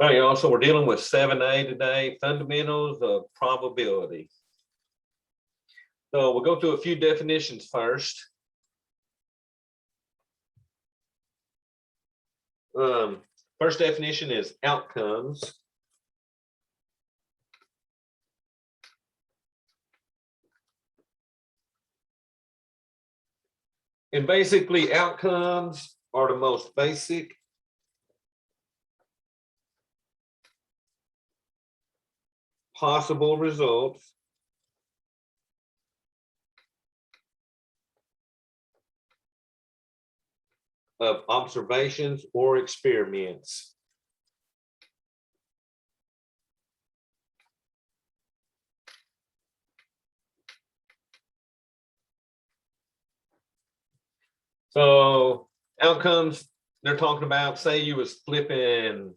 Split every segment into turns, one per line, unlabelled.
All right, y'all. So we're dealing with 7A today, fundamentals of probability. So we'll go through a few definitions first. First definition is outcomes. And basically, outcomes are the most basic possible results of observations or experiments. So outcomes, they're talking about, say you was flipping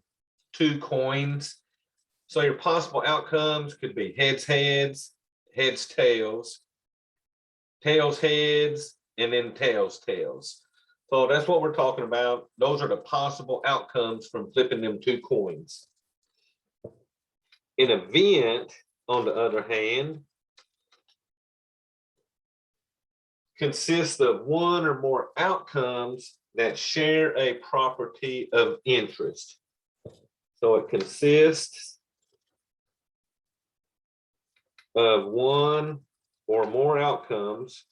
two coins. So your possible outcomes could be heads, heads, heads, tails, tails, heads, and then tails, tails. So that's what we're talking about. Those are the possible outcomes from flipping them two coins. An event, on the other hand, consists of one or more outcomes that share a property of interest. So it consists of one or more outcomes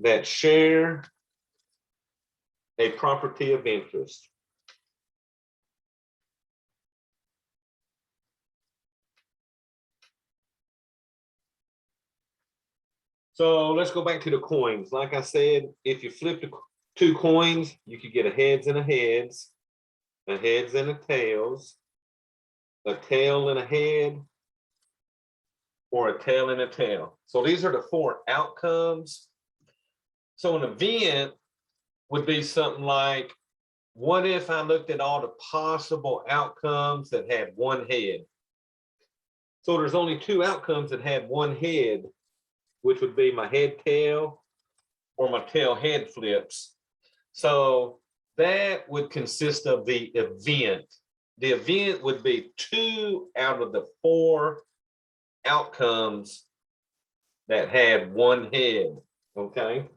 that share a property of interest. So let's go back to the coins. Like I said, if you flip the two coins, you could get a heads and a heads and a tails, a tail and a head, or a tail and a tail. So these are the four outcomes. So an event would be something like, what if I looked at all the possible outcomes that had one head? So there's only two outcomes that had one head, which would be my head tail or my tail head flips. So that would consist of the event. The event would be two out of the four outcomes that had one head, okay?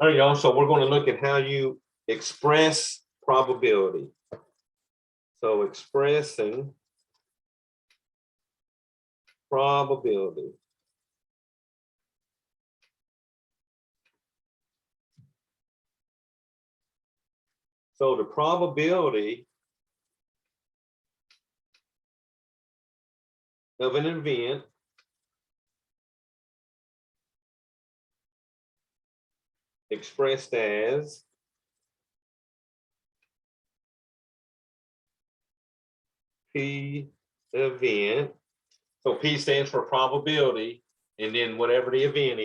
All right, y'all, so we're going to look at how you express probability. So expressing probability. So the probability of an event expressed as P event. So P stands for probability, and then whatever the event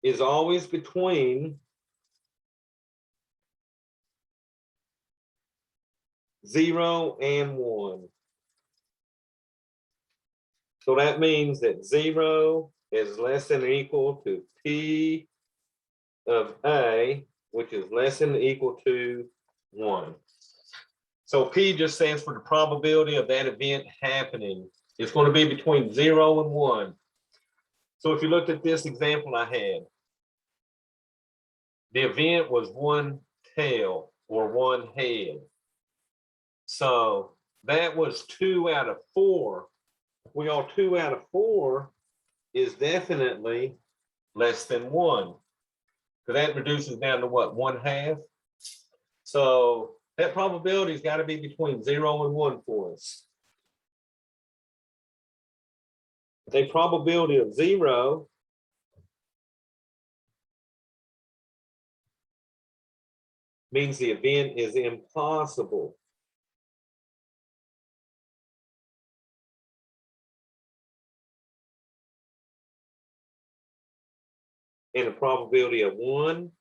is always between 0 and 1. So that means that 0 is less than or equal to P of A, which is less than or equal to 1. So P just stands for the probability of that event happening. It's going to be between 0 and 1. So if you looked at this example I had, the event was one tail or one head. So that was 2 out of 4. Well, 2 out of 4 is definitely less than 1. So that reduces down to what, 1/2? So that probability's got to be between 0 and 1 for us. A probability of 0 means the event is impossible. And a probability of 1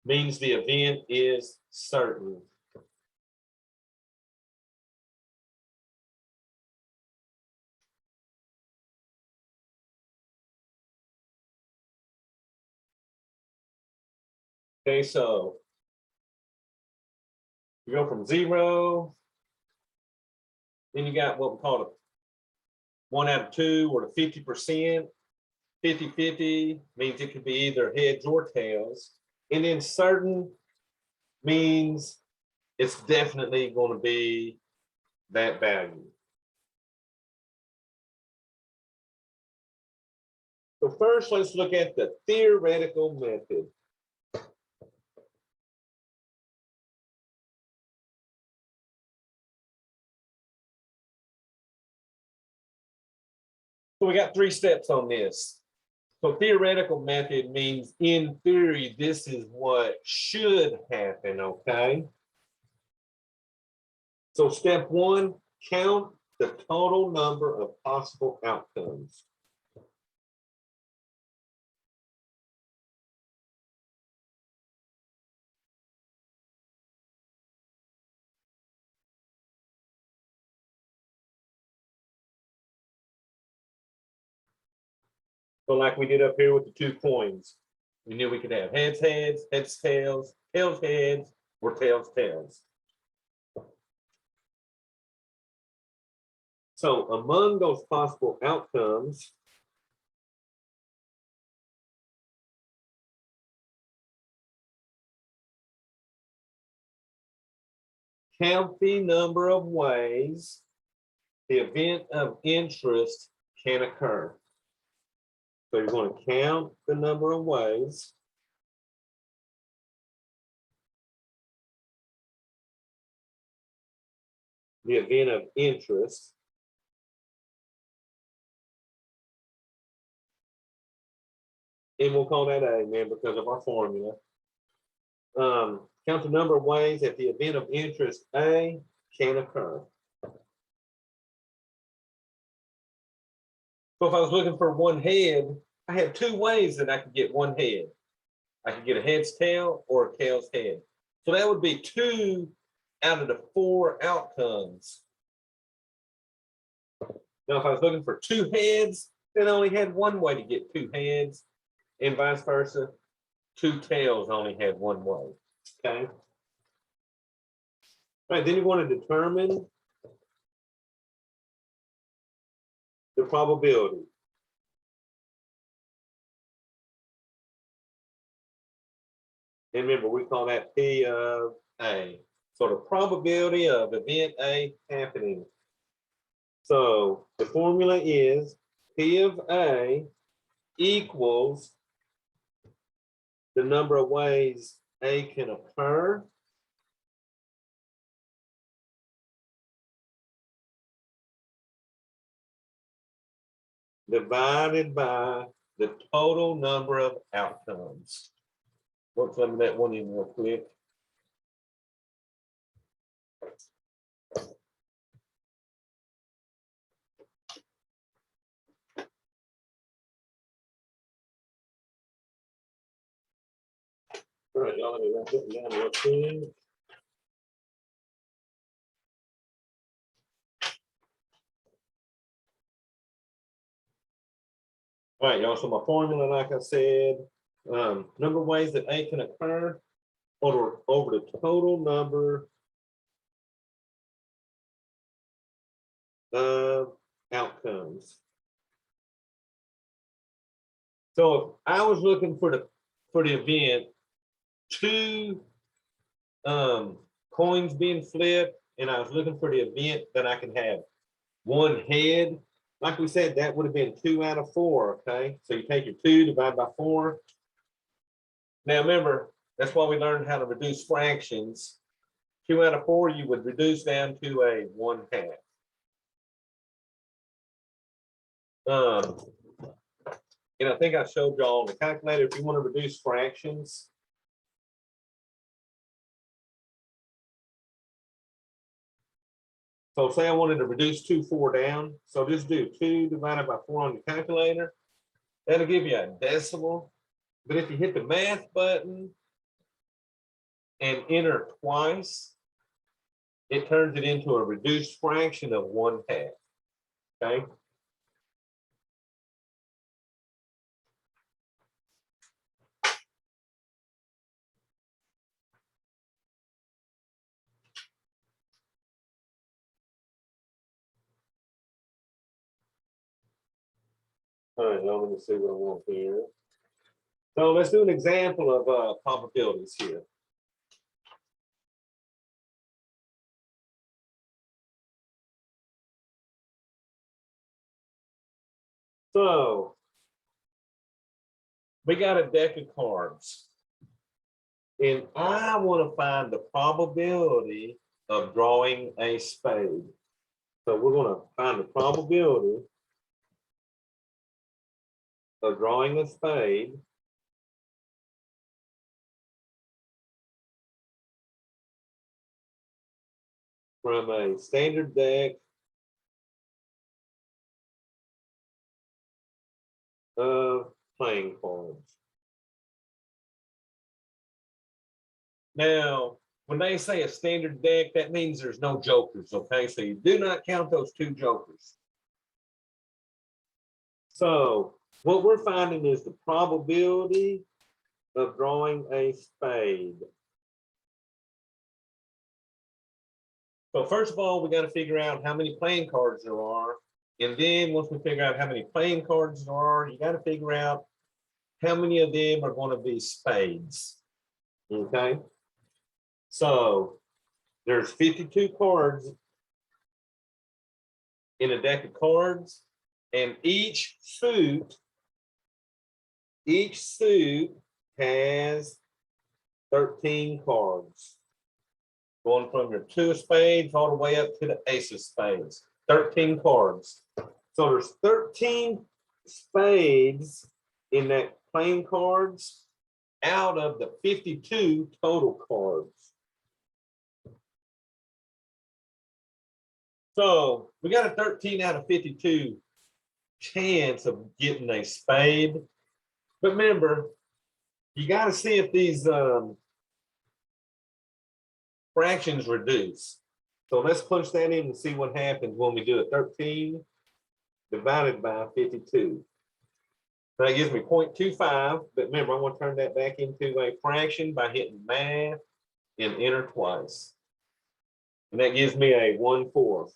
means the event is certain. Okay, so you go from 0, then you got what we call a 1 out of 2 or the 50%. 50-50 means it could be either heads or tails. And then certain means it's definitely going to be that value. So first, let's look at the theoretical method. So we got 3 steps on this. So theoretical method means in theory, this is what should happen, okay? So step 1, count the total number of possible outcomes. So like we did up here with the 2 coins, we knew we could have heads, heads, heads, tails, tails, heads, or tails, tails. So among those possible outcomes, count the number of ways the event of interest can occur. So you're going to count the number of ways the event of interest and we'll call that A, man, because of our formula. Count the number of ways that the event of interest A can occur. So if I was looking for 1 head, I had 2 ways that I could get 1 head. I could get a head's tail or a tail's head. So that would be 2 out of the 4 outcomes. Now, if I was looking for 2 heads, then I only had 1 way to get 2 heads, and vice versa. 2 tails only had 1 way. Okay. All right, then you want to determine the probability. And remember, we call that P of A. So the probability of event A happening. So the formula is P of A equals the number of ways A can occur divided by the total number of outcomes. Let's let that one in real quick. All right, y'all, let me write that down real quick. All right, y'all, so my formula, like I said, number of ways that A can occur over the total number of outcomes. So if I was looking for the event, 2 coins being flipped, and I was looking for the event that I can have 1 head, like we said, that would have been 2 out of 4. Okay, so you take your 2 divided by 4. Now remember, that's why we learned how to reduce fractions. 2 out of 4 you would reduce down to a 1/2. And I think I showed y'all on the calculator, if you want to reduce fractions, so say I wanted to reduce 2 4 down, so just do 2 divided by 4 on your calculator. That'll give you a decimal. But if you hit the math button, and enter twice, it turns it into a reduced fraction of 1/2. Okay. All right, now let me see what I want here. So let's do an example of probabilities here. So we got a deck of cards, and I want to find the probability of drawing a spade. So we're going to find the probability of drawing a spade from a standard deck of playing cards. Now, when they say a standard deck, that means there's no jokers, okay? So you do not count those 2 jokers. So what we're finding is the probability of drawing a spade. So first of all, we got to figure out how many playing cards there are. And then once we figure out how many playing cards there are, you got to figure out how many of them are going to be spades. Okay. So there's 52 cards in a deck of cards, and each suit has 13 cards, going from your 2 of spades all the way up to the ace of spades. 13 cards. So there's 13 spades in that playing cards out of the 52 total cards. So we got a 13 out of 52 chance of getting a spade. But remember, you got to see if these fractions reduce. So let's punch that in and see what happens when we do a 13 divided by 52. So that gives me 0.25, but remember, I'm going to turn that back into a fraction by hitting math and enter twice. And that gives me a 1/4.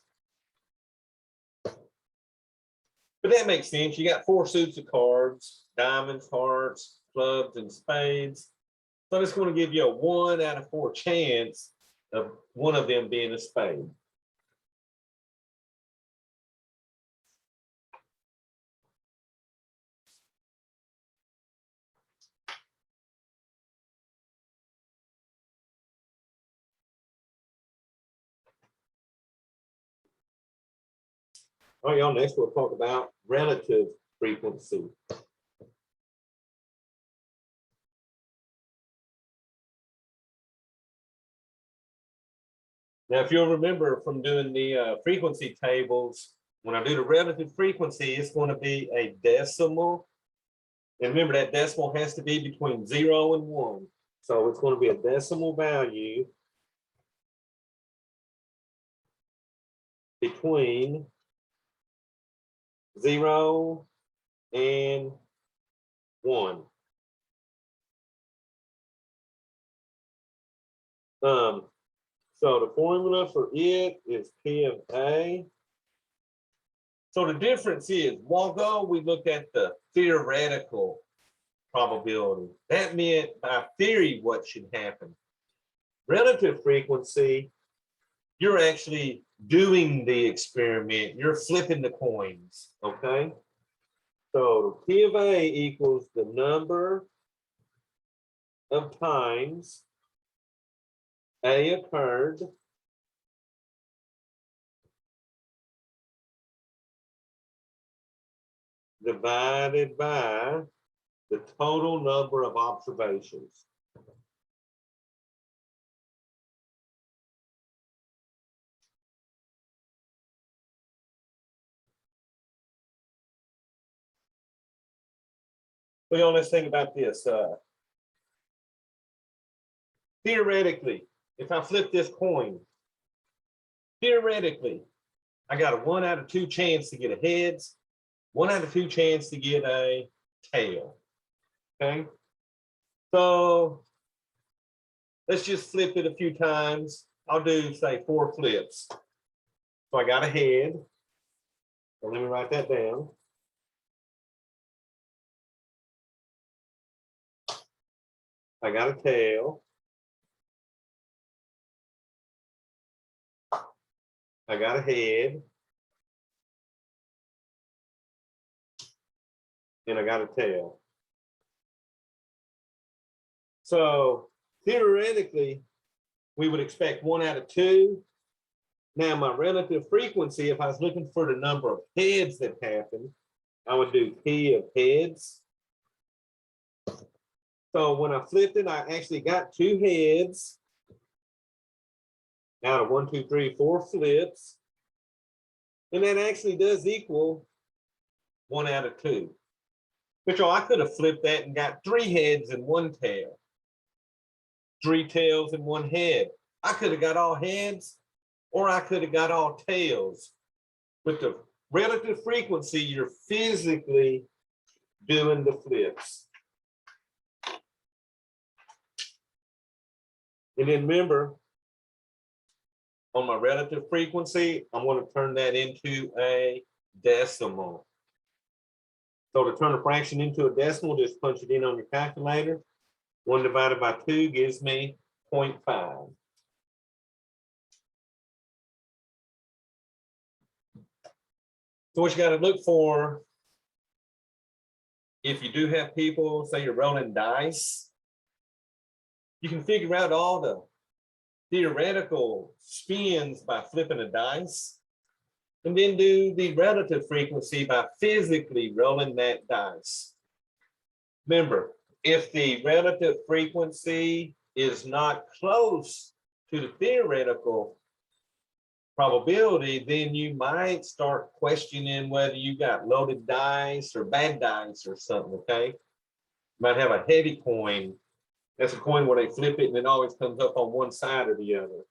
But that makes sense. You got 4 suits of cards, diamonds, hearts, clubs, and spades. So it's going to give you a 1 out of 4 chance of one of them being a spade. All right, y'all, next we'll talk about relative frequency. Now, if you'll remember from doing the frequency tables, when I do the relative frequency, it's going to be a decimal. And remember, that decimal has to be between 0 and 1. So it's going to be a decimal value between 0 and 1. So the formula for it is P of A. So the difference is, while ago we looked at the theoretical probability. That meant by theory what should happen. Relative frequency, you're actually doing the experiment. You're flipping the coins, okay? So P of A equals the number of times A occurred divided by the total number of observations. Well, let's think about this. theoretically, if I flip this coin, theoretically, I got a 1 out of 2 chance to get a heads, 1 out of 2 chance to get a tail. Okay. So let's just flip it a few times. I'll do, say, 4 flips. So I got a head. So let me write that down. I got a tail. I got a head. And I got a tail. So theoretically, we would expect 1 out of 2. Now, my relative frequency, if I was looking for the number of heads that happen, I would do P of heads. So when I flipped it, I actually got 2 heads out of 1, 2, 3, 4 flips. And that actually does equal 1 out of 2. Which I could have flipped that and got 3 heads and 1 tail. 3 tails and 1 head. I could have got all heads, or I could have got all tails. With the relative frequency, you're physically doing the flips. And then remember, on my relative frequency, I'm going to turn that into a decimal. So to turn a fraction into a decimal, just punch it in on your calculator. 1 divided by 2 gives me 0.5. So what you got to look for, if you do have people, say you're rolling dice, you can figure out all the theoretical spins by flipping a dice, and then do the relative frequency by physically rolling that dice. Remember, if the relative frequency is not close to the theoretical probability, then you might start questioning whether you got loaded dice or bad dice or something, okay? You might have a heavy coin. That's a coin where they flip it and it always comes up on one side or the other.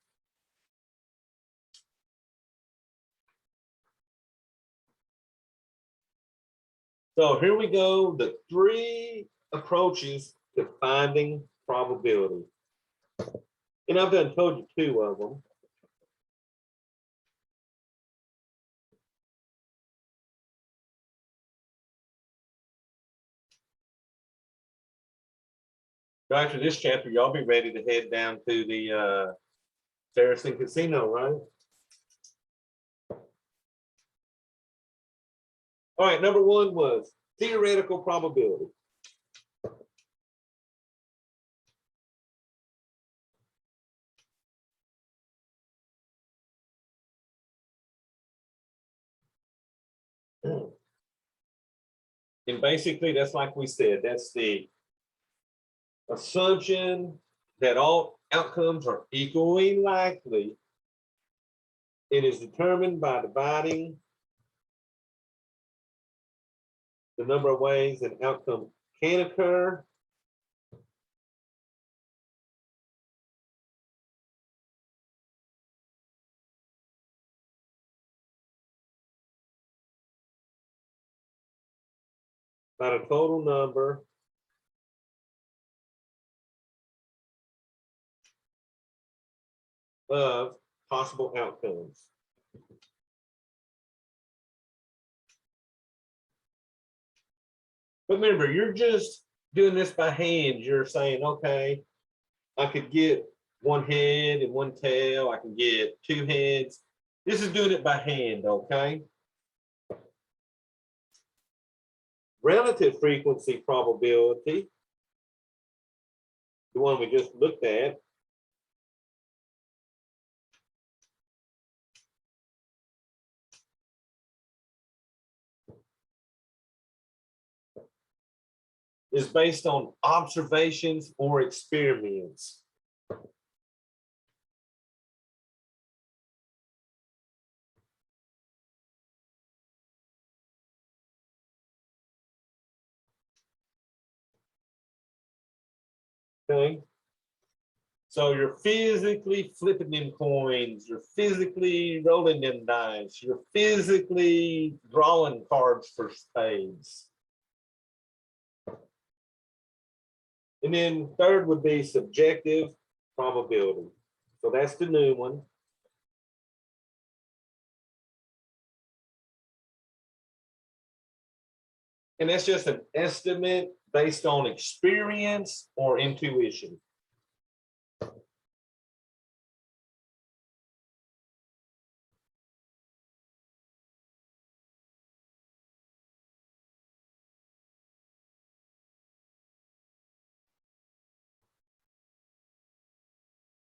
So here we go, the 3 approaches to finding probability. And I've done told you 2 of them. After this chapter, y'all be ready to head down to the Saracen Casino, right? All right, number 1 was theoretical probability. And basically, that's like we said, that's the assumption that all outcomes are equally likely. It is determined by dividing the number of ways an outcome can occur by the total number of possible outcomes. But remember, you're just doing this by hand. You're saying, okay, I could get 1 head and 1 tail. I can get 2 heads. This is doing it by hand, okay? Relative frequency probability, the one we just looked at, is based on observations or experiments. Okay. So you're physically flipping them coins, you're physically rolling them dice, you're physically drawing cards for spades. And then third would be subjective probability. So that's the new one. And that's just an estimate based on experience or intuition.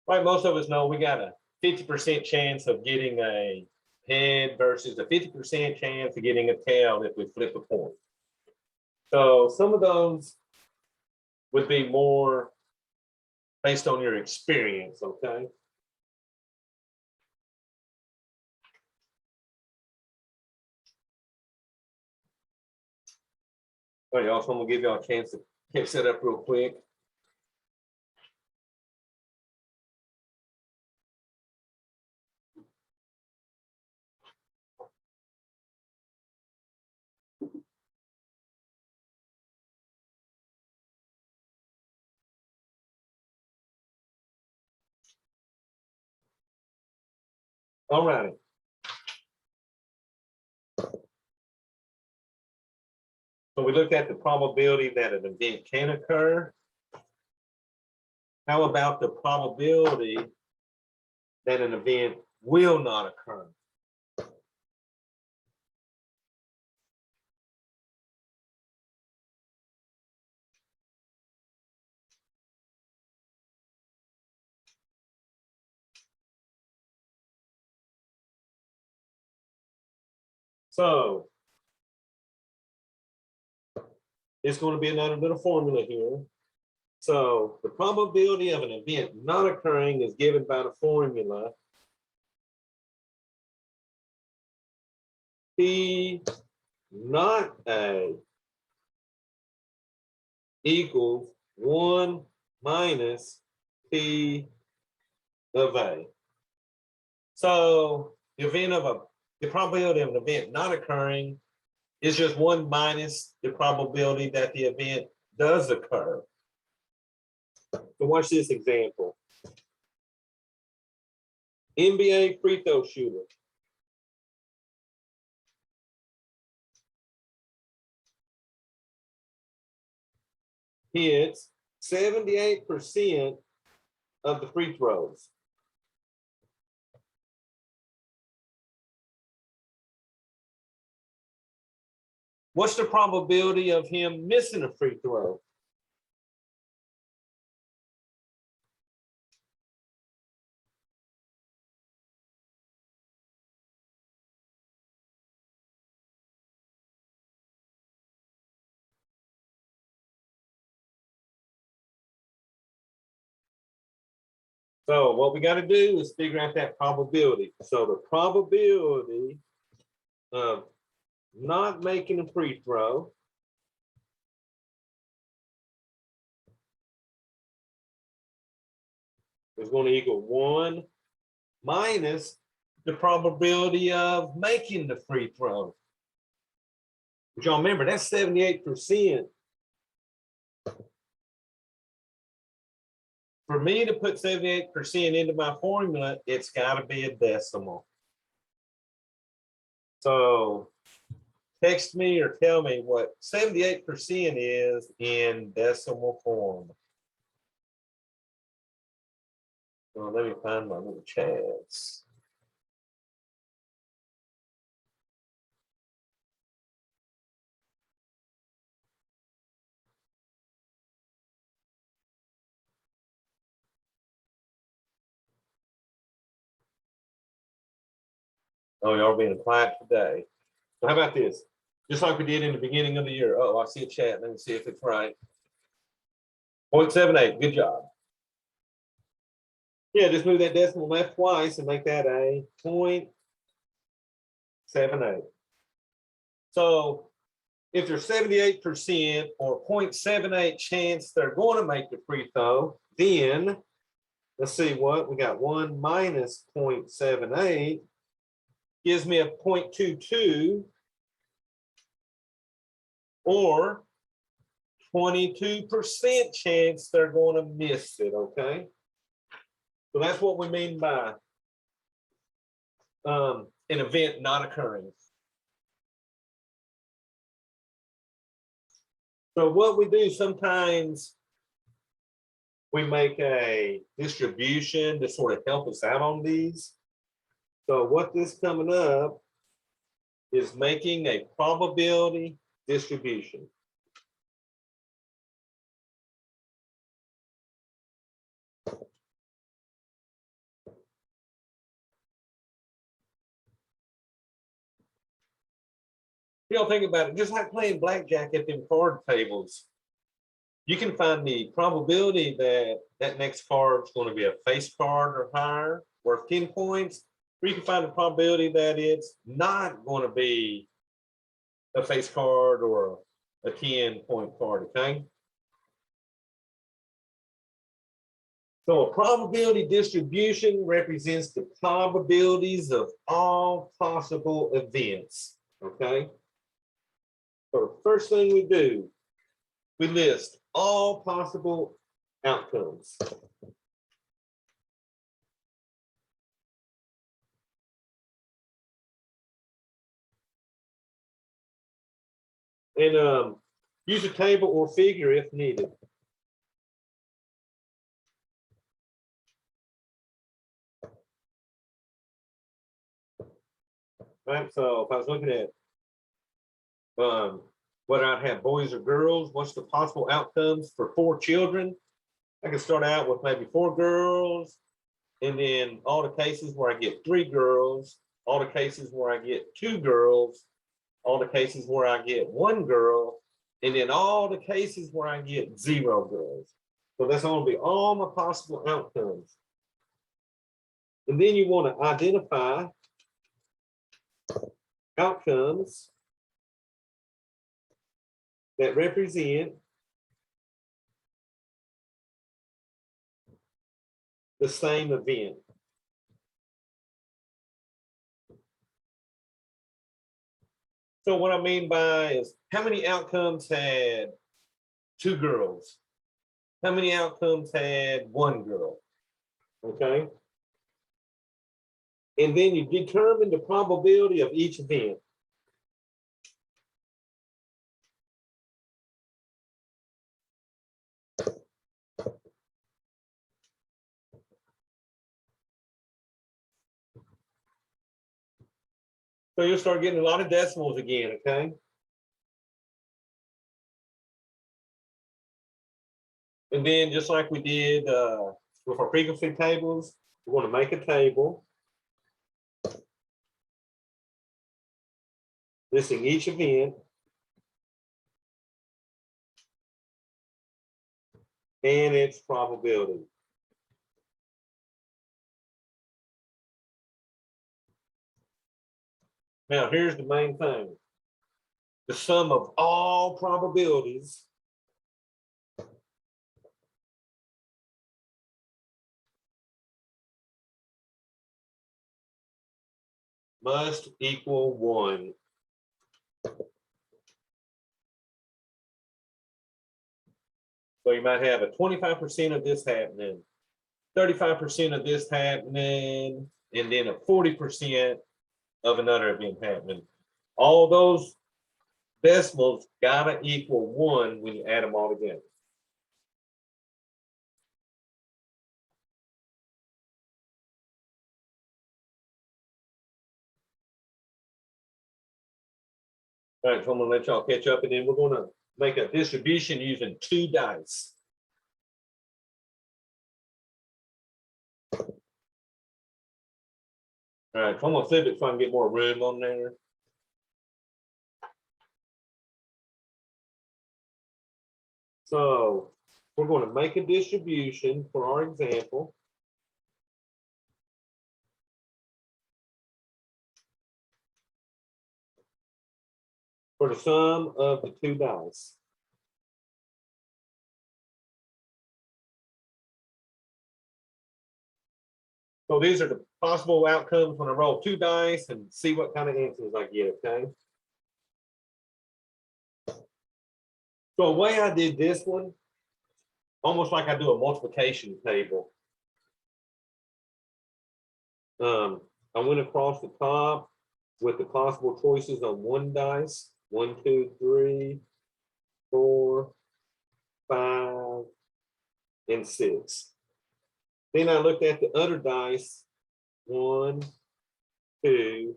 Right, most of us know we got a 50% chance of getting a head versus a 50% chance of getting a tail if we flip a coin. So some of those would be more based on your experience, okay? All right, y'all, so I'm gonna give y'all a chance to get set up real quick. All righty. So we looked at the probability that an event can occur. How about the probability that an event will not occur? So it's going to be another little formula here. So the probability of an event not occurring is given by the formula P not A equals 1 minus P of A. So the probability of an event not occurring is just 1 minus the probability that the event does occur. So watch this example. NBA free throw shooter. Hits 78% of the free throws. What's the probability of him missing a free throw? So what we got to do is figure out that probability. So the probability of not making a free throw is going to equal 1 minus the probability of making the free throw. But y'all remember, that's 78%. For me to put 78% into my formula, it's got to be a decimal. So text me or tell me what 78% is in decimal form. Well, let me find my little chats. Oh, y'all being quiet today. So how about this? Just like we did in the beginning of the year. Oh, I see a chat. Let me see if it's right. 0.78. Good job. Yeah, just move that decimal left twice and make that a 0.78. So if there's 78% or 0.78 chance they're going to make the free throw, then let's see what we got. 1 minus 0.78 gives me a 0.22 or 22% chance they're going to miss it. Okay. So that's what we mean by an event not occurring. So what we do sometimes, we make a distribution to sort of help us out on these. So what this coming up is making a probability distribution. You don't think about it, just like playing blackjack at them card tables. You can find the probability that that next card is going to be a face card or higher, worth 10 points, or you can find the probability that it's not going to be a face card or a 10-point card, okay? So a probability distribution represents the probabilities of all possible events, okay? So the first thing we do, we list all possible outcomes. And use a table or figure if needed. Right, so if I was looking at whether I'd have boys or girls, what's the possible outcomes for 4 children? I can start out with maybe 4 girls, and then all the cases where I get 3 girls, all the cases where I get 2 girls, all the cases where I get 1 girl, and then all the cases where I get 0 girls. So that's going to be all my possible outcomes. And then you want to identify outcomes that represent the same event. So what I mean by is how many outcomes had 2 girls? How many outcomes had 1 girl? Okay. And then you determine the probability of each event. So you'll start getting a lot of decimals again, okay? And then just like we did with our frequency tables, we're going to make a table listing each event and its probability. Now, here's the main thing. The sum of all probabilities must equal 1. So you might have a 25% of this happening, 35% of this happening, and then a 40% of another event happening. All those decimals gotta equal 1 when you add them all together. All right, so I'm gonna let y'all catch up, and then we're gonna make a distribution using 2 dice. All right, so I'm gonna flip it so I can get more room on there. So we're going to make a distribution for our example. For the sum of the 2 dice. So these are the possible outcomes when I roll 2 dice and see what kind of answers I get, okay? So the way I did this one, almost like I do a multiplication table. I went across the top with the possible choices on 1 dice, 1, 2, 3, 4, 5, and 6. Then I looked at the other dice, 1, 2,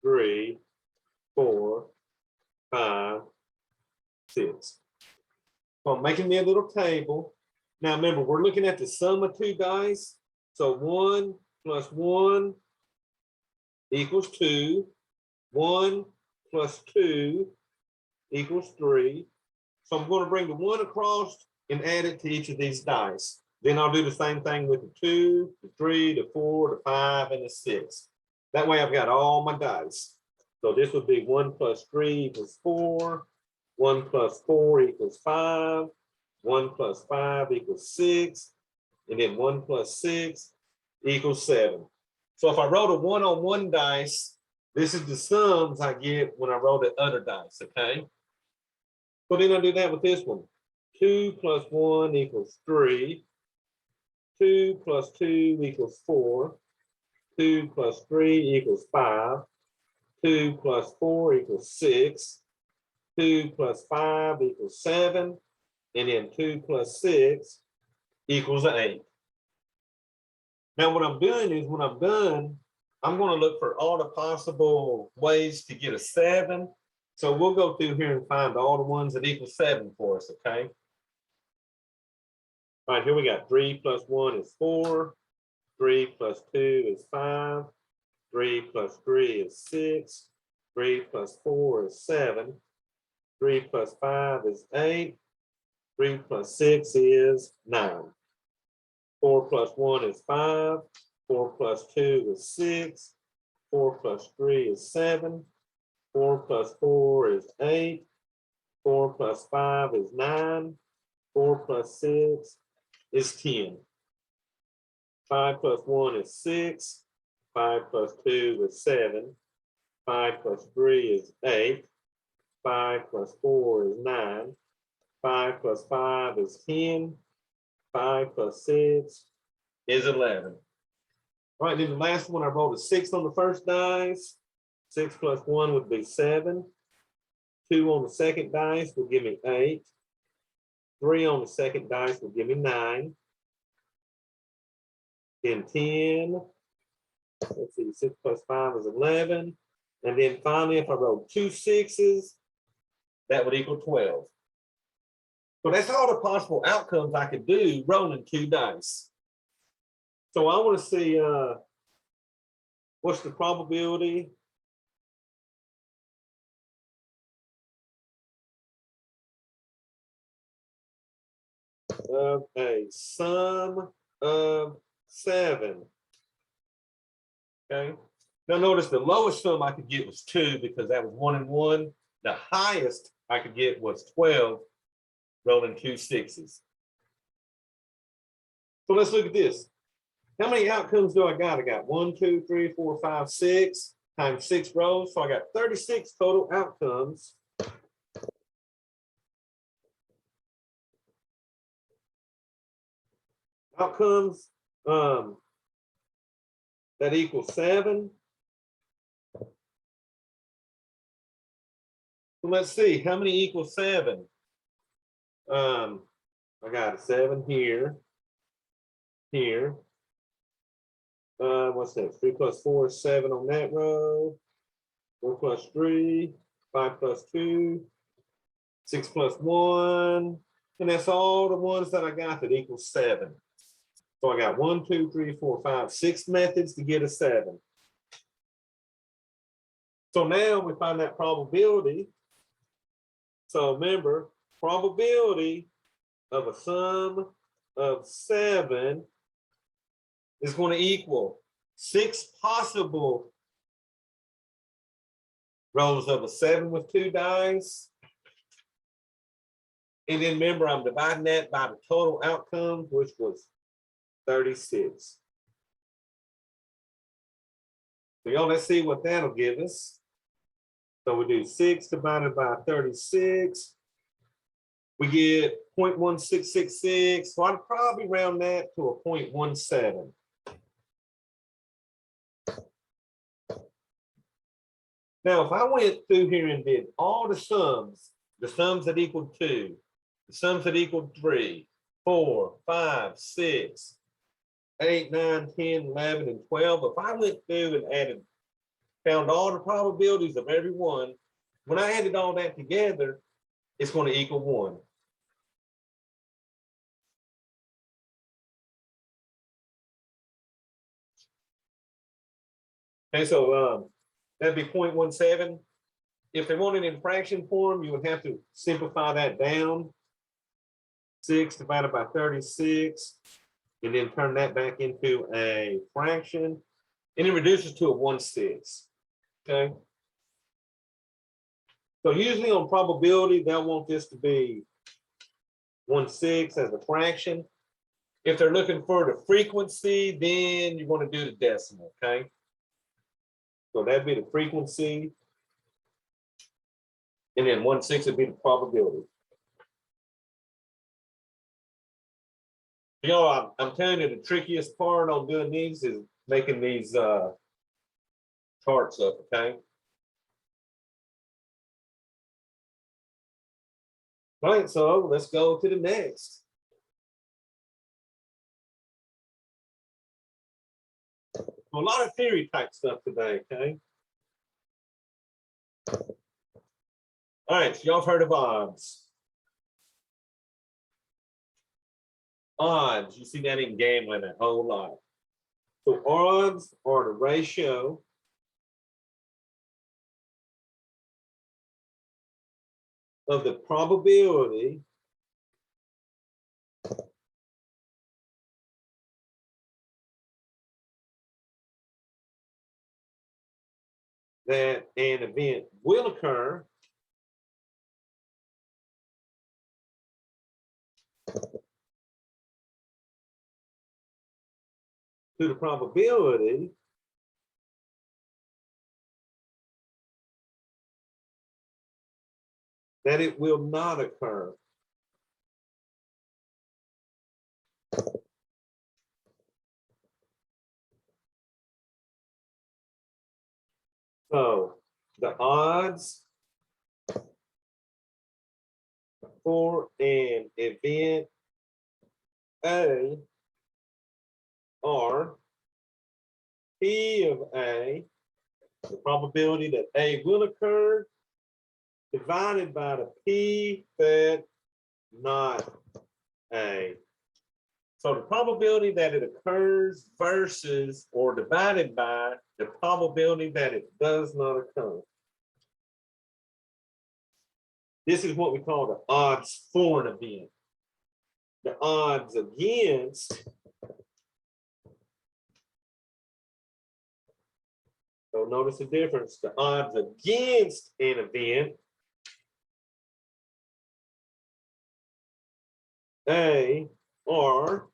3, 4, 5, 6. So I'm making me a little table. Now remember, we're looking at the sum of 2 dice. So 1 plus 1 equals 2. 1 plus 2 equals 3. So I'm going to bring the 1 across and add it to each of these dice. Then I'll do the same thing with the 2, the 3, the 4, the 5, and the 6. That way I've got all my dice. So this would be 1 plus 3 equals 4. 1 plus 4 equals 5. 1 plus 5 equals 6. And then 1 plus 6 equals 7. So if I roll a 1 on 1 dice, this is the sums I get when I roll the other dice, okay? So then I do that with this one. 2 plus 1 equals 3. 2 plus 2 equals 4. 2 plus 3 equals 5. 2 plus 4 equals 6. 2 plus 5 equals 7. And then 2 plus 6 equals 8. Now what I'm doing is when I'm done, I'm going to look for all the possible ways to get a 7. So we'll go through here and find all the ones that equal 7 for us, okay? All right, here we got 3 plus 1 is 4. 3 plus 2 is 5. 3 plus 3 is 6. 3 plus 4 is 7. 3 plus 5 is 8. 3 plus 6 is 9. 4 plus 1 is 5. 4 plus 2 is 6. 4 plus 3 is 7. 4 plus 4 is 8. 4 plus 5 is 9. 4 plus 6 is 10. 5 plus 1 is 6. 5 plus 2 is 7. 5 plus 3 is 8. 5 plus 4 is 9. 5 plus 5 is 10. 5 plus 6 is 11. All right, then the last one, I rolled a 6 on the first dice. 6 plus 1 would be 7. 2 on the second dice would give me 8. 3 on the second dice would give me 9. Then 10. Let's see, 6 plus 5 is 11. And then finally, if I roll 2 6s, that would equal 12. So that's all the possible outcomes I could do rolling 2 dice. So I want to see what's the probability of a sum of 7. Okay. Now notice the lowest sum I could get was 2 because that was 1 and 1. The highest I could get was 12, rolling 2 6s. So let's look at this. How many outcomes do I got? I got 1, 2, 3, 4, 5, 6 times 6 rows. So I got 36 total outcomes. Outcomes that equals 7. So let's see, how many equals 7? I got a 7 here, here. What's that? 3 plus 4 is 7 on that row. 4 plus 3, 5 plus 2, 6 plus 1. And that's all the ones that I got that equals 7. So I got 1, 2, 3, 4, 5, 6 methods to get a 7. So now we find that probability. So remember, probability of a sum of 7 is going to equal 6 possible rows of a 7 with 2 dice. And then remember, I'm dividing that by the total outcomes, which was 36. So y'all, let's see what that'll give us. So we do 6 divided by 36. We get 0.1666. So I'd probably round that to a 0.17. Now, if I went through here and did all the sums that equal 2, the sums that equal 3, 4, 5, 6, 8, 9, 10, 11, and 12, if I went through and found all the probabilities of every one, when I added all that together, it's going to equal 1. Okay, so that'd be 0.17. If they wanted in fraction form, you would have to simplify that down. 6 divided by 36, and then turn that back into a fraction, and it reduces to a 1/6. Okay. So usually on probability, they'll want this to be 1/6 as a fraction. If they're looking for the frequency, then you want to do the decimal. Okay. So that'd be the frequency. And then 1/6 would be the probability. You know, I'm telling you, the trickiest part on doing these is making these charts up, okay? All right, so let's go to the next. A lot of theory type stuff today, okay? All right, so y'all have heard of odds. Odds, you see that in gambling a whole lot. So odds are the ratio of the probability that an event will occur to the probability that it will not occur. So the odds for an event A are P of A, the probability that A will occur, divided by the P that not A. So the probability that it occurs versus or divided by the probability that it does not occur. This is what we call the odds for an event. The odds against, so notice the difference, the odds against an event, A, or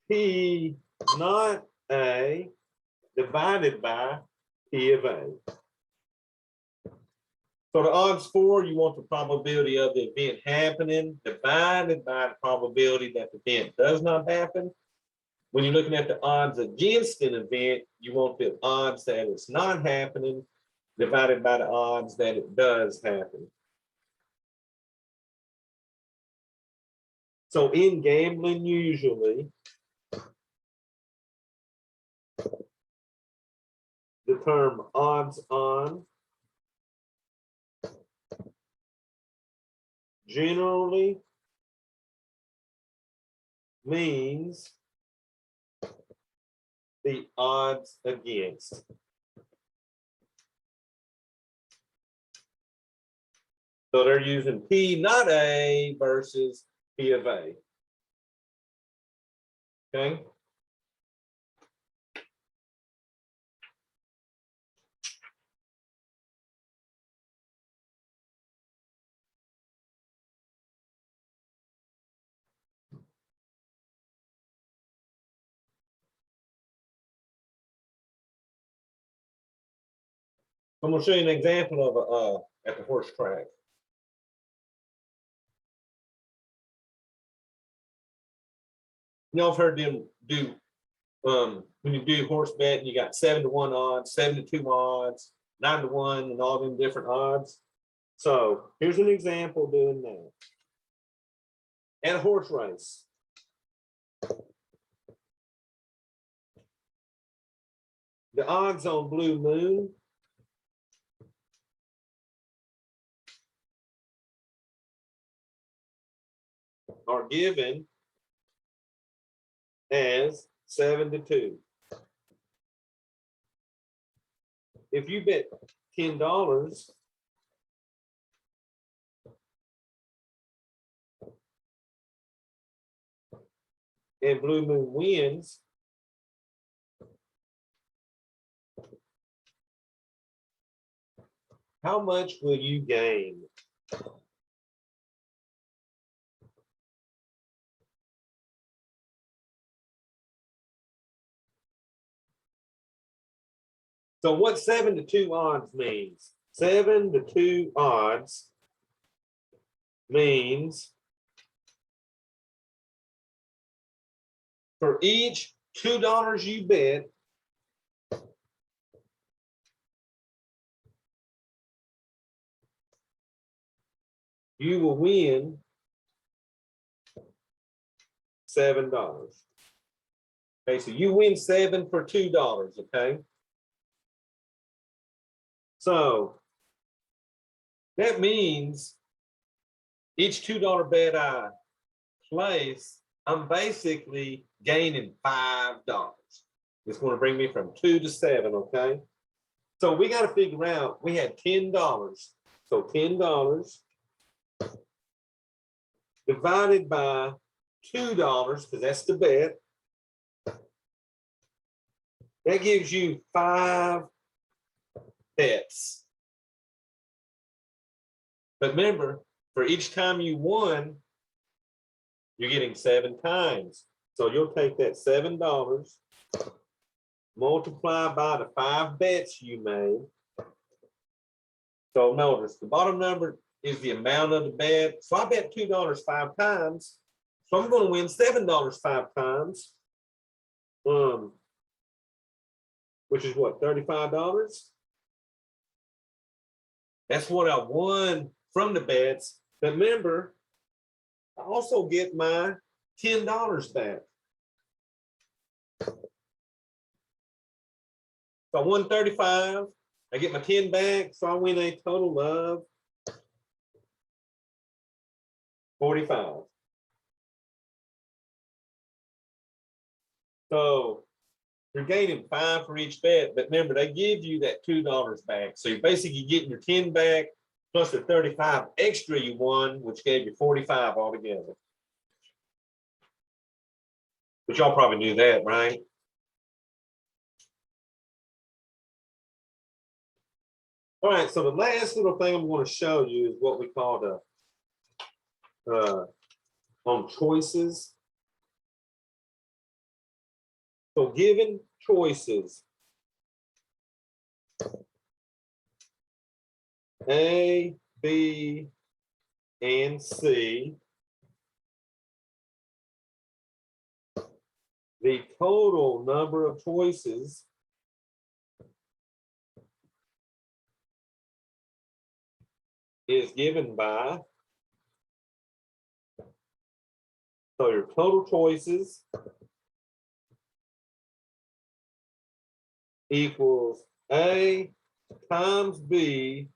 P not A divided by P of A. So the odds for, you want the probability of the event happening divided by the probability that the event does not happen. When you're looking at the odds against an event, you want the odds that it's not happening divided by the odds that it does happen. So in gambling, usually, the term odds on generally means the odds against. So they're using P not A versus P of A. Okay. I'm gonna show you an example of at the horse track. Y'all have heard them do when you do horse betting, you got 7-to-1 odds, 7-to-2 odds, 9-to-1, and all them different odds. So here's an example doing that. At a horse race. The odds on Blue Moon are given as 7-to-2. If you bet $10 and Blue Moon wins, how much will you gain? So what 7-to-2 odds means? 7-to-2 odds means for each $2 you bet, you will win $7. Okay, so you win 7 for $2, okay? So that means each $2 bet I place, I'm basically gaining $5. It's going to bring me from 2 to 7, okay? So we got to figure out, we had $10. So $10 divided by $2, because that's the bet. That gives you 5 bets. But remember, for each time you won, you're getting 7 times. So you'll take that $7, multiply by the 5 bets you made. So notice the bottom number is the amount of the bet. So I bet $2 5 times. So I'm going to win $7 5 times. Which is what, $35? That's what I won from the bets. But remember, I also get my $10 back. So I won 35. I get my 10 back, so I win a total of 45. So you're gaining 5 for each bet, but remember, they give you that $2 back. So you're basically getting your 10 back plus the 35 extra you won, which gave you 45 altogether. But y'all probably knew that, right? All right, so the last little thing I'm going to show you is what we call the on choices. So given choices, A, B, and C, the total number of choices is given by, so your total choices equals A times B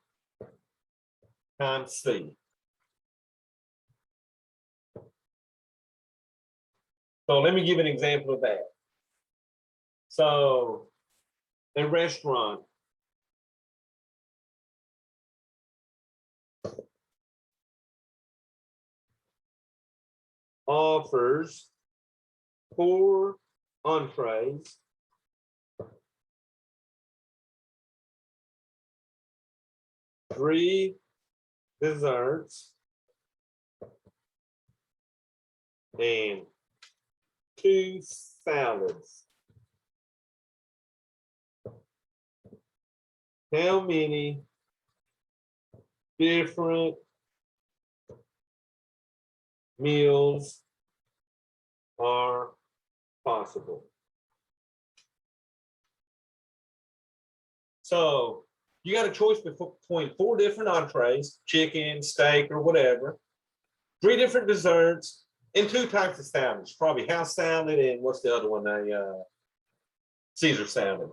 times C. So let me give an example of that. So a restaurant offers 4 entrees, 3 desserts, and 2 salads. how many different meals are possible? So you got a choice between 4 different entrees, chicken, steak, or whatever, 3 different desserts, and 2 types of salads, probably house salad and what's the other one? Caesar salad.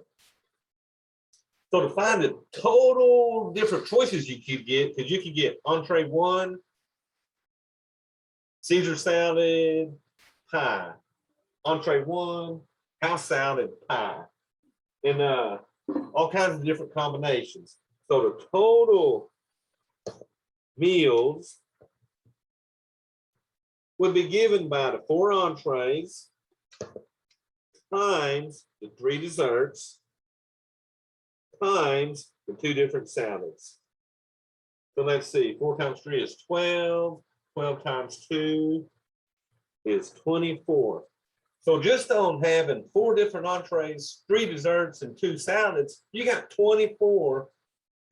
So to find the total different choices you could get, because you could get entree 1, Caesar salad, pie. Entree 1, house salad, pie. And all kinds of different combinations. So the total meals would be given by the 4 entrees times the 3 desserts times the 2 different salads. So let's see, 4 times 3 is 12. 12 times 2 is 24. So just on having 4 different entrees, 3 desserts, and 2 salads, you got 24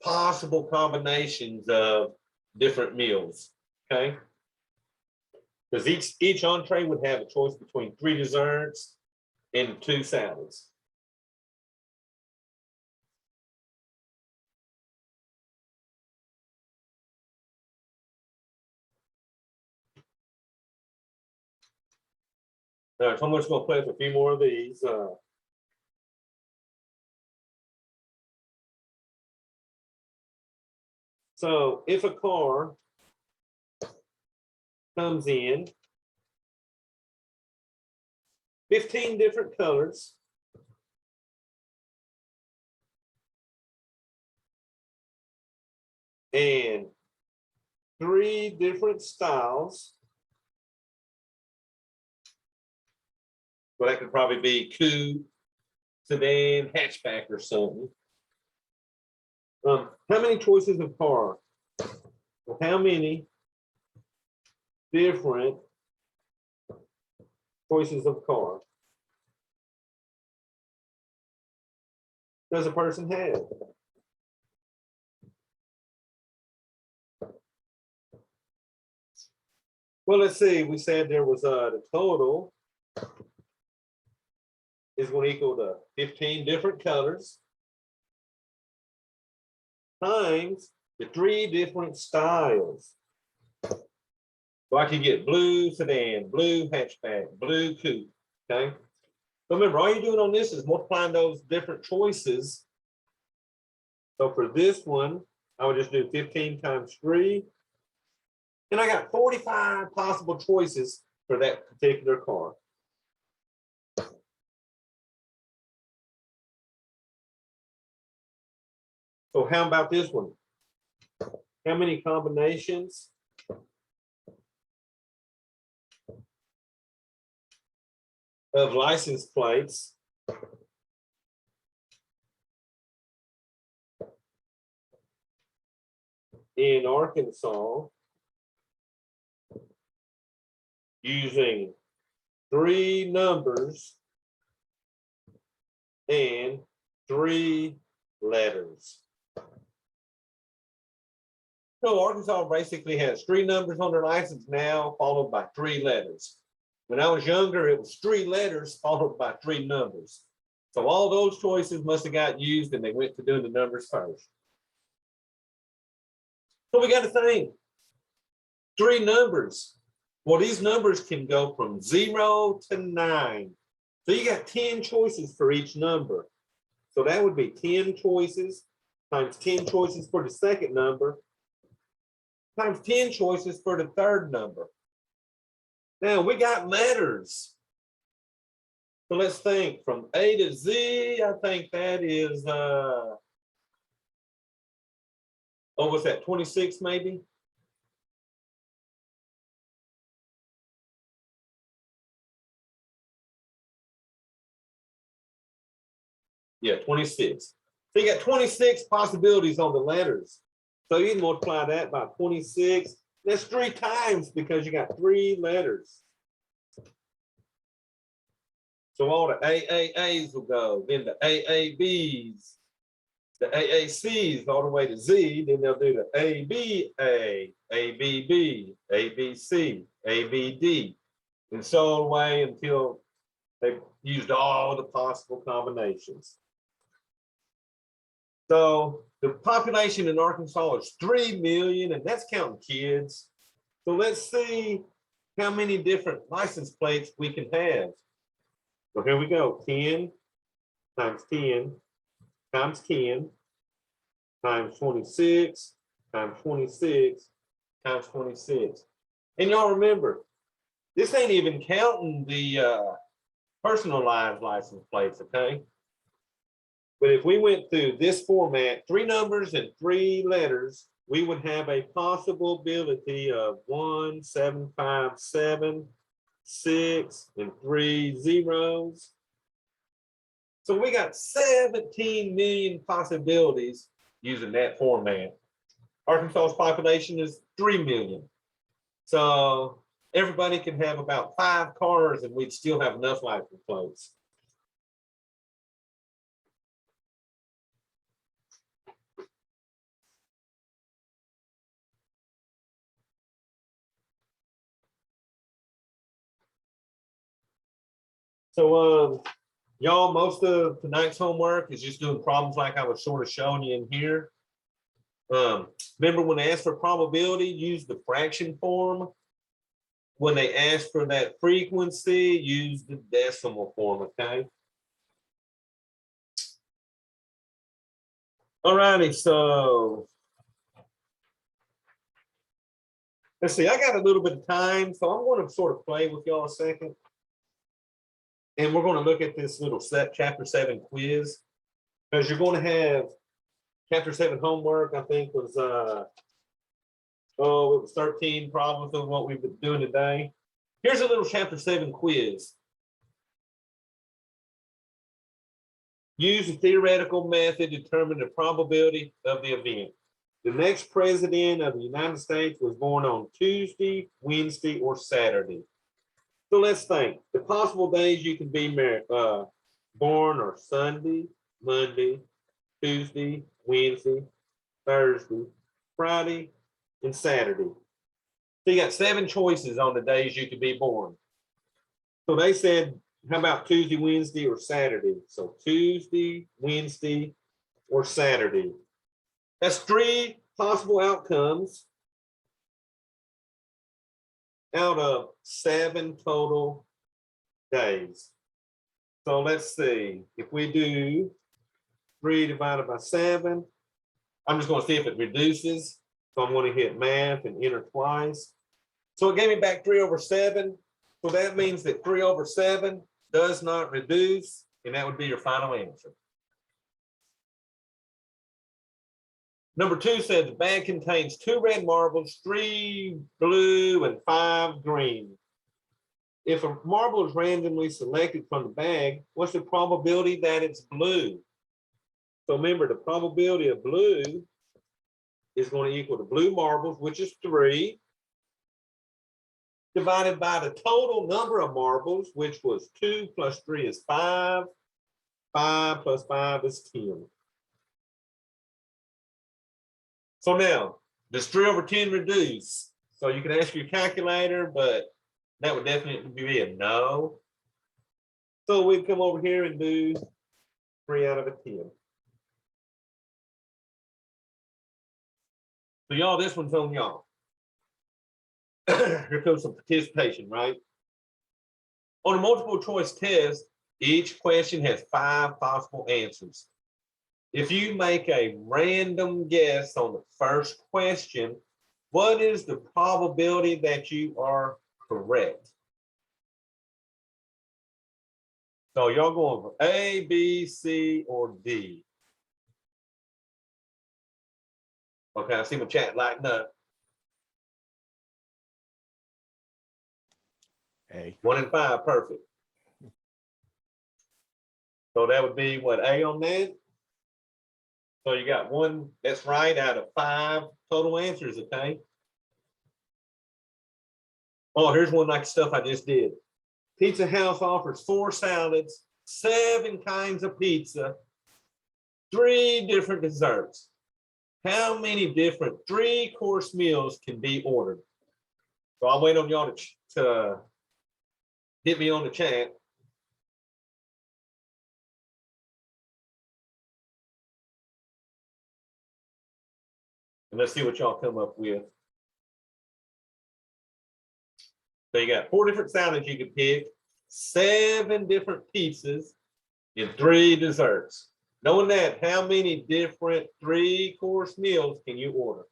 possible combinations of different meals. Okay. Because each entree would have a choice between 3 desserts and 2 salads. All right, so I'm just going to play with a few more of these. So if a car comes in 15 different colors, and 3 different styles, well, that could probably be coupe, sedan, hatchback, or something. How many choices of car? Well, how many different choices of car does a person have? Well, let's see. We said there was the total is going to equal to 15 different colors times the 3 different styles. So I could get blue sedan, blue hatchback, blue coupe. Okay. So remember, all you're doing on this is multiplying those different choices. So for this one, I would just do 15 times 3. And I got 45 possible choices for that particular car. So how about this one? How many combinations of license plates in Arkansas using 3 numbers and 3 letters? So Arkansas basically has 3 numbers on their license now, followed by 3 letters. When I was younger, it was 3 letters followed by 3 numbers. So all those choices must have got used and they went to doing the numbers first. So we got to think 3 numbers. Well, these numbers can go from 0 to 9. So you got 10 choices for each number. So that would be 10 choices times 10 choices for the second number times 10 choices for the third number. Now we got letters. So let's think from A to Z. I think that is, what's that, 26 maybe? Yeah, 26. So you got 26 possibilities on the letters. So you can multiply that by 26. That's 3 times because you got 3 letters. So all the AAAs will go, then the AABs, the AACs all the way to Z, then they'll do the ABA, ABB, ABC, ABD, and so away until they've used all the possible combinations. So the population in Arkansas is 3 million, and that's counting kids. So let's see how many different license plates we can have. So here we go, 10 times 10 times 10 times 26 times 26 times 26. And y'all remember, this ain't even counting the personalized license plates, okay? But if we went through this format, 3 numbers and 3 letters, we would have a possibility of 1, 7, 5, 7, 6, and 3 zeros. So we got 17 million possibilities using that format. Arkansas's population is 3 million. So everybody can have about 5 cars and we'd still have enough license plates. So y'all, most of tonight's homework is just doing problems like I was sort of showing you in here. Remember when they asked for probability, use the fraction form. When they ask for that frequency, use the decimal form, okay? All righty, so let's see, I got a little bit of time, so I'm going to sort of play with y'all a second. And we're going to look at this little chapter 7 quiz, because you're going to have chapter 7 homework, I think was, it was 13 problems of what we've been doing today. Here's a little chapter 7 quiz. Use a theoretical method to determine the probability of the event. The next president of the United States was born on Tuesday, Wednesday, or Saturday. So let's think. The possible days you can be born are Sunday, Monday, Tuesday, Wednesday, Thursday, Friday, and Saturday. So you got 7 choices on the days you could be born. So they said, how about Tuesday, Wednesday, or Saturday? So Tuesday, Wednesday, or Saturday. That's 3 possible outcomes out of 7 total days. So let's see, if we do 3 divided by 7, I'm just going to see if it reduces. So I'm going to hit math and enter twice. So it gave me back 3 over 7. So that means that 3 over 7 does not reduce, and that would be your final answer. Number 2 said the bag contains 2 red marbles, 3 blue, and 5 green. If a marble is randomly selected from the bag, what's the probability that it's blue? So remember, the probability of blue is going to equal the blue marbles, which is 3, divided by the total number of marbles, which was 2 plus 3 is 5. 5 plus 5 is 10. So now, does 3 over 10 reduce? So you can ask your calculator, but that would definitely be a no. So we'd come over here and do 3 out of a 10. So y'all, this one's on y'all. Here comes some participation, right? On a multiple choice test, each question has 5 possible answers. If you make a random guess on the first question, what is the probability that you are correct? So y'all going for A, B, C, or D? Okay, I see my chat lighting up.
A.
1 and 5, perfect. So that would be what, A on that? So you got 1 that's right out of 5 total answers, okay? Oh, here's one like stuff I just did. Pizza House offers 4 salads, 7 kinds of pizza, 3 different desserts. How many different 3-course meals can be ordered? So I'll wait on y'all to hit me on the chat. And let's see what y'all come up with. So you got 4 different salads you can pick, 7 different pizzas, and 3 desserts. Knowing that, how many different 3-course meals can you order?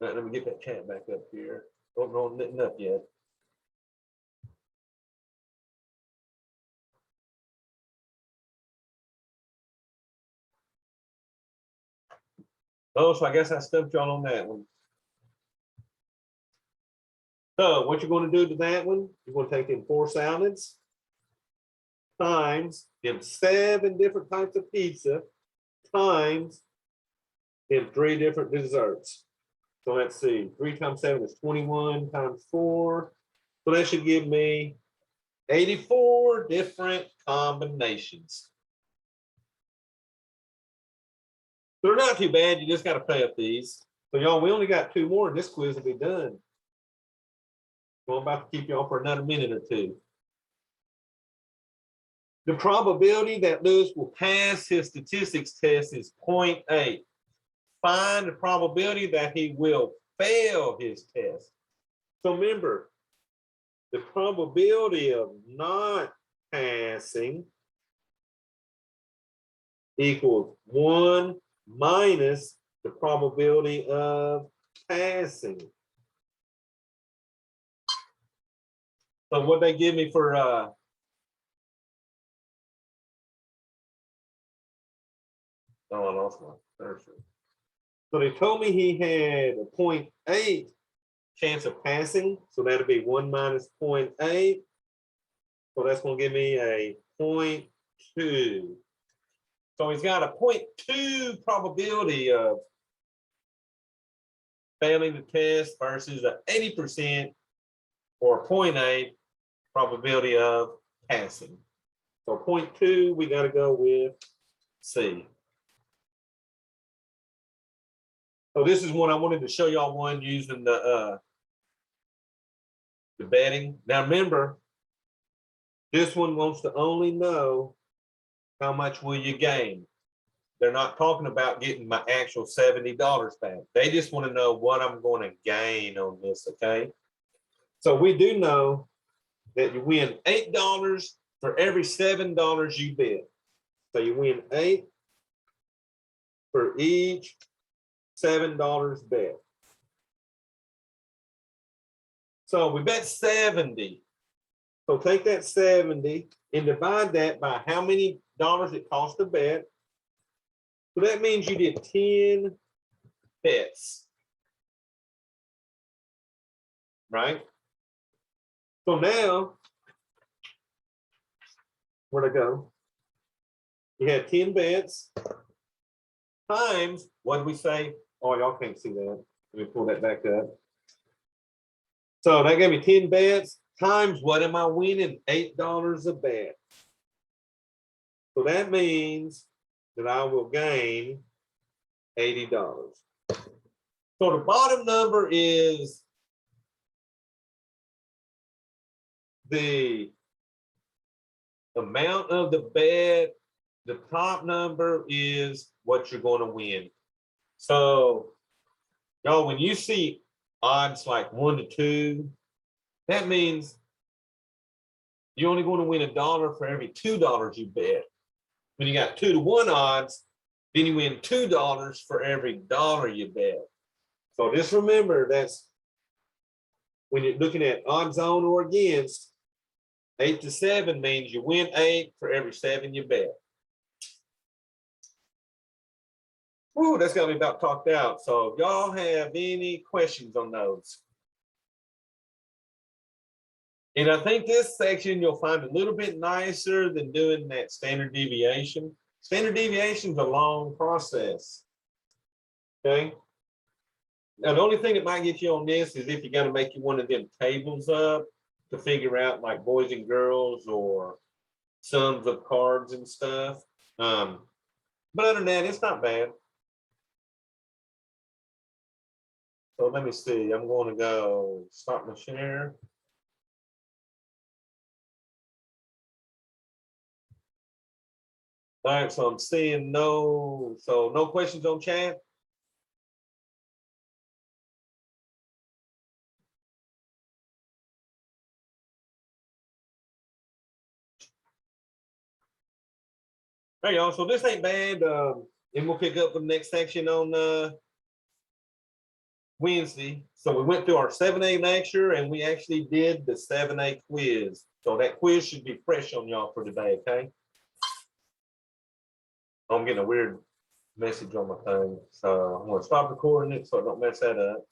All right, let me get that chat back up here. Don't know nothing up yet. Oh, so I guess I stumped y'all on that one. So what you're going to do to that one, you're going to take in 4 salads times them 7 different types of pizza times them 3 different desserts. So let's see, 3 times 7 is 21 times 4. So that should give me 84 different combinations. So they're not too bad. You just got to play up these. So y'all, we only got 2 more and this quiz will be done. So I'm about to keep y'all for another minute or 2. The probability that Lewis will pass his statistics test is 0.8. Find the probability that he will fail his test. So remember, the probability of not passing equals 1 minus the probability of passing. So what they give me for oh, I lost my cursor. So they told me he had a 0.8 chance of passing. So that'll be 1 minus 0.8. So that's going to give me a 0.2. So he's got a 0.2 probability of failing the test versus an 80% or a 0.8 probability of passing. So 0.2, we got to go with C. So this is one I wanted to show y'all one using the betting. Now remember, this one wants to only know how much will you gain. They're not talking about getting my actual $70 back. They just want to know what I'm going to gain on this, okay? So we do know that you win $8 for every $7 you bet. So you win 8 for each $7 bet. So we bet 70. So take that 70 and divide that by how many dollars it costs to bet. So that means you did 10 bets. Right? So now, where'd I go? You had 10 bets times, what did we say? Oh, y'all can't see that. Let me pull that back up. So that gave me 10 bets times what am I winning? $8 a bet. So that means that I will gain $80. So the bottom number is the amount of the bet. The top number is what you're going to win. So, y'all, when you see odds like 1 to 2, that means you're only going to win $1 for every $2 you bet. When you got 2 to 1 odds, then you win $2 for every dollar you bet. So just remember that's when you're looking at odds on or against, 8 to 7 means you win 8 for every 7 you bet. Woo, that's got me about talked out. So if y'all have any questions on those. And I think this section you'll find a little bit nicer than doing that standard deviation. Standard deviation is a long process. Okay. Now, the only thing that might get you on this is if you got to make you one of them tables up. to figure out like boys and girls or sums of cards and stuff. But other than that, it's not bad. So let me see. I'm going to go stop my share. All right, so I'm seeing no questions on chat. All right, y'all. So this ain't bad. And we'll pick up the next section on Wednesday. So we went through our 7A lecture and we actually did the 7A quiz. So that quiz should be fresh on y'all for today, okay? I'm getting a weird message on my phone. So I'm gonna stop recording it so I don't mess that up.